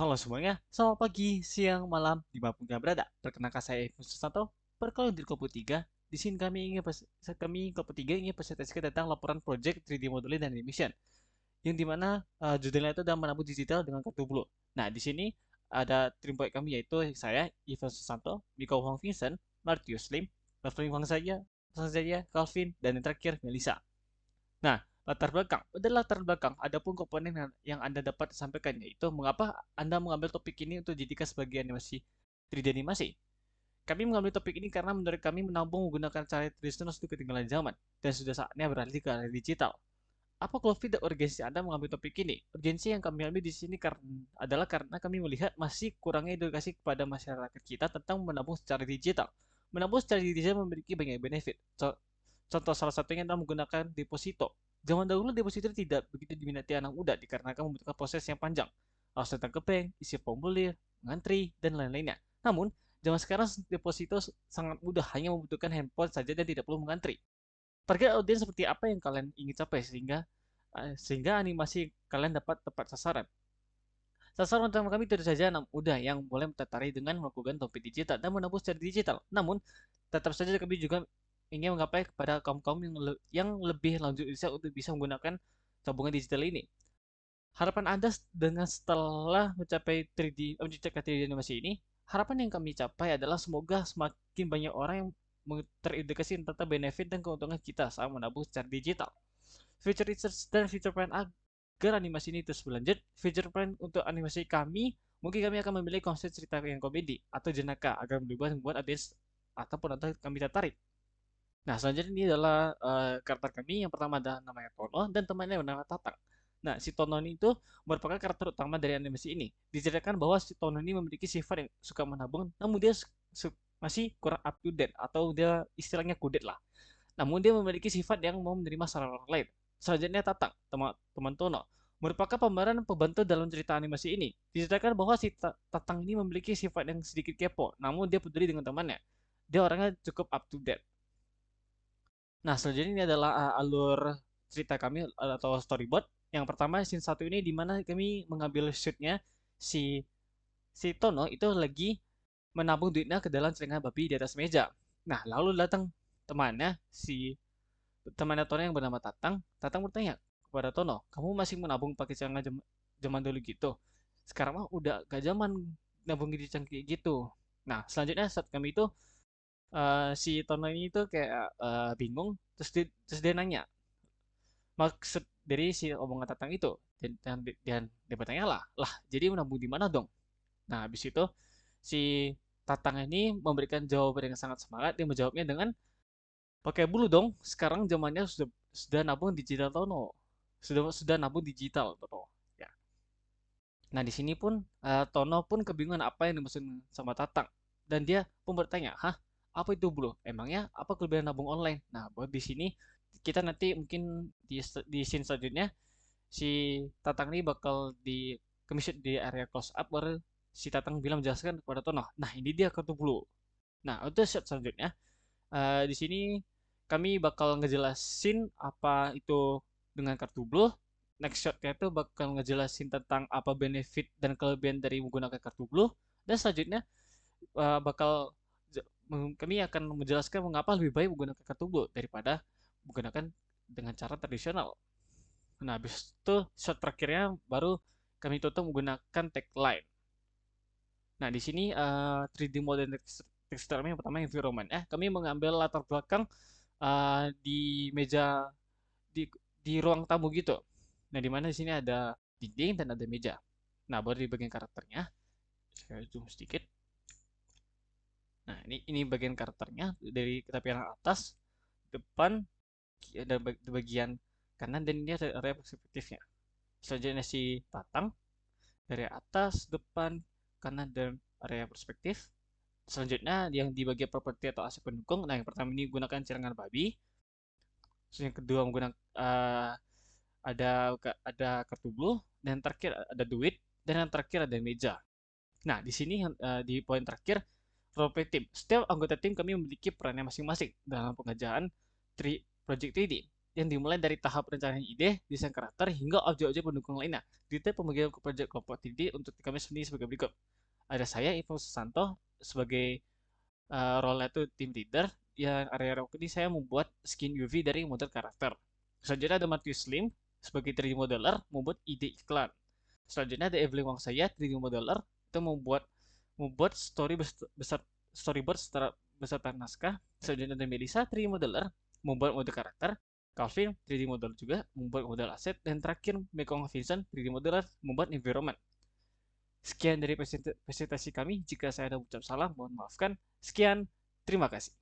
Halo semuanya, selamat pagi, siang, malam, dimanapun kalian berada. Perkenalkan saya Ivan Susanto, perkenalan di Kelompok 3. Di sini kami Kelompok 3 ingin presentasikan tentang laporan project 3D modeling dan animation, yang dimana judulnya itu adalah menabung digital dengan kartu blue. Nah, di sini ada tim proyek kami yaitu saya, Ivan Susanto, Miko Hong Vincent, Martius Lim, Rafli Wang Zaya, Calvin, dan yang terakhir Melisa. Nah, latar belakang, adapun komponen yang Anda dapat sampaikan yaitu mengapa Anda mengambil topik ini untuk dijadikan sebagai animasi 3D animasi. Kami mengambil topik ini karena menurut kami menabung menggunakan cara tradisional sudah ketinggalan zaman dan sudah saatnya beralih ke arah digital. Apa COVID dan urgensi Anda mengambil topik ini? Urgensi yang kami ambil di sini adalah karena kami melihat masih kurangnya edukasi kepada masyarakat kita tentang menabung secara digital. Menabung secara digital memiliki banyak benefit. Contoh salah satunya adalah menggunakan deposito. Zaman dahulu deposito tidak begitu diminati anak muda dikarenakan membutuhkan proses yang panjang. Harus datang ke bank, isi formulir, mengantri, dan lain-lainnya. Namun, zaman sekarang deposito sangat mudah, hanya membutuhkan handphone saja dan tidak perlu mengantri. Target audiens seperti apa yang kalian ingin capai sehingga animasi kalian dapat tepat sasaran. Sasaran utama kami tentu saja anak muda yang mulai tertarik dengan melakukan dompet digital dan menabung secara digital. Namun, tetap saja kami juga ingin menggapai kepada kaum-kaum yang lebih lanjut usia untuk bisa menggunakan tabungan digital ini. Harapan Anda dengan setelah mencapai 3D, mencapai 3D animasi ini, harapan yang kami capai adalah semoga semakin banyak orang yang teredukasi tentang benefit dan keuntungan kita saat menabung secara digital. Feature research dan feature plan agar animasi ini terus berlanjut. Feature plan untuk animasi kami, mungkin kami akan memilih konsep cerita yang komedi atau jenaka agar membuat audiens ataupun nonton kami tertarik. Nah, selanjutnya ini adalah karakter kami. Yang pertama ada namanya Tono dan temannya bernama Tatang. Nah, si Tono ini itu merupakan karakter utama dari animasi ini. Diceritakan bahwa si Tono ini memiliki sifat yang suka menabung, namun dia masih kurang up to date atau dia istilahnya kudet lah. Namun dia memiliki sifat yang mau menerima saran orang lain. Selanjutnya Tatang, teman Tono, merupakan pemeran pembantu dalam cerita animasi ini. Diceritakan bahwa si Tatang ini memiliki sifat yang sedikit kepo, namun dia peduli dengan temannya. Dia orangnya cukup up to date. Nah, selanjutnya ini adalah alur cerita kami atau storyboard. Yang pertama, scene satu ini di mana kami mengambil shootnya si si Tono itu lagi menabung duitnya ke dalam celengan babi di atas meja. Nah, lalu datang temannya si temannya Tono yang bernama Tatang. Tatang bertanya kepada Tono, kamu masih menabung pakai celengan zaman dulu gitu? Sekarang mah udah gak zaman nabung di celengan kayak gitu. Nah, selanjutnya saat kami itu si Tono ini tuh kayak bingung terus dia nanya maksud dari si omongan Tatang itu dan dia bertanya lah jadi menabung di mana dong. Nah habis itu si Tatang ini memberikan jawaban yang sangat semangat. Dia menjawabnya dengan pakai bulu dong, sekarang zamannya sudah nabung digital Tono, sudah nabung digital Tono ya. Nah di sini pun Tono pun kebingungan apa yang dimaksud sama Tatang dan dia pun bertanya, hah, apa itu bro? Emangnya apa kelebihan nabung online? Nah buat di sini kita nanti mungkin di scene selanjutnya si Tatang ini bakal di commission di area close up baru si Tatang bilang menjelaskan kepada Tono. Nah ini dia kartu blue. Nah untuk shot selanjutnya di sini kami bakal ngejelasin apa itu dengan kartu blue. Next shotnya itu bakal ngejelasin tentang apa benefit dan kelebihan dari menggunakan kartu blue. Dan selanjutnya bakal kami akan menjelaskan mengapa lebih baik menggunakan kartu blue daripada menggunakan dengan cara tradisional. Nah, habis itu shot terakhirnya baru kami tutup menggunakan tagline. Nah, di sini 3D model texture yang pertama environment. Kami mengambil latar belakang di meja di di ruang tamu gitu. Nah, di mana di sini ada dinding dan ada meja. Nah, baru di bagian karakternya. Saya zoom sedikit. Nah, ini bagian karakternya dari tampilan atas, depan, dan bagian kanan dan ini ada area perspektifnya. Selanjutnya si Tatang dari atas, depan, kanan dan area perspektif. Selanjutnya yang di bagian properti atau aset pendukung. Nah, yang pertama ini gunakan celengan babi. Terus yang kedua menggunakan ada kartu blue dan yang terakhir ada duit dan yang terakhir ada meja. Nah, di sini di poin terakhir role team. Setiap anggota tim kami memiliki perannya masing-masing dalam pengerjaan project 3D. yang dimulai dari tahap perencanaan ide, desain karakter, hingga objek-objek pendukung lainnya. Detail pembagian ke proyek kelompok 3D untuk kami sendiri sebagai berikut. Ada saya, Ivo Susanto, sebagai role itu tim leader. Yang area waktu ini saya membuat skin UV dari model karakter. Selanjutnya ada Matthew Slim sebagai 3D modeler, membuat ide iklan. Selanjutnya ada Evelyn Wang saya, 3D modeler, itu membuat storyboard beserta naskah. Selanjutnya ada Melissa, 3D modeler, membuat model karakter. Calvin, 3D modeler juga, membuat model aset. Dan terakhir, Mekong Vincent, 3D modeler, membuat environment. Sekian dari presentasi kami. Jika saya ada ucap salah, mohon maafkan. Sekian, terima kasih.